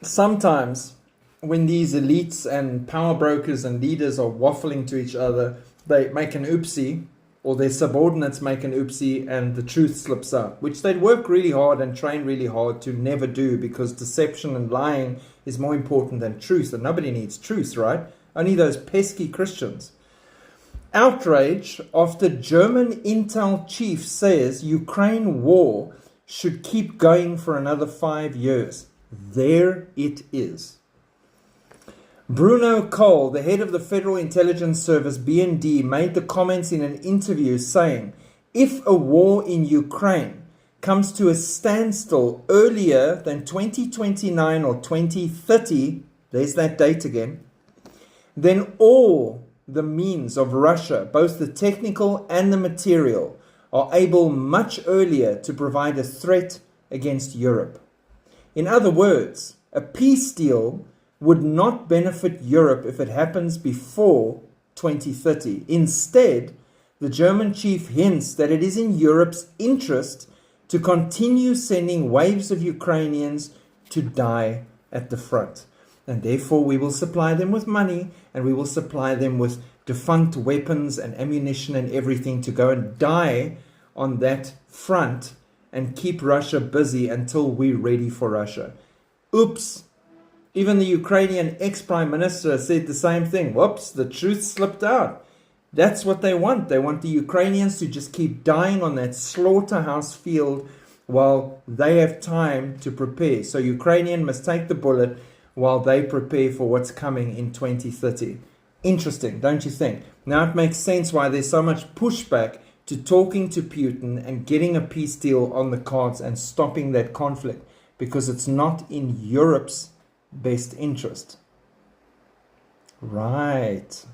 sometimes when these elites and power brokers and leaders are waffling to each other, they make an oopsie, or their subordinates make an oopsie, and the truth slips out, which they'd work really hard and train really hard to never do, because deception and lying is more important than truth, and nobody needs truth, right? Only those pesky Christians. Outrage after German intel chief says Ukraine war should keep going for another 5 years. There it is. Bruno Cole, the head of the Federal Intelligence Service, BND, made the comments in an interview saying, if a war in Ukraine comes to a standstill earlier than 2029 or 2030, there's that date again, then all the means of Russia, both the technical and the material, are able much earlier to provide a threat against Europe. In other words, a peace deal would not benefit Europe if it happens before 2030. Instead, the German chief hints that it is in Europe's interest to continue sending waves of Ukrainians to die at the front. And therefore we will supply them with money, and we will supply them with defunct weapons and ammunition and everything to go and die on that front and keep Russia busy until we're ready for Russia. Oops. Even the Ukrainian ex-prime minister said the same thing. Whoops, the truth slipped out. That's what they want. They want the Ukrainians to just keep dying on that slaughterhouse field while they have time to prepare. So Ukrainian must take the bullet while they prepare for what's coming in 2030. Interesting, don't you think? Now it makes sense why there's so much pushback to talking to Putin and getting a peace deal on the cards and stopping that conflict, because it's not in Europe's best interest. Right.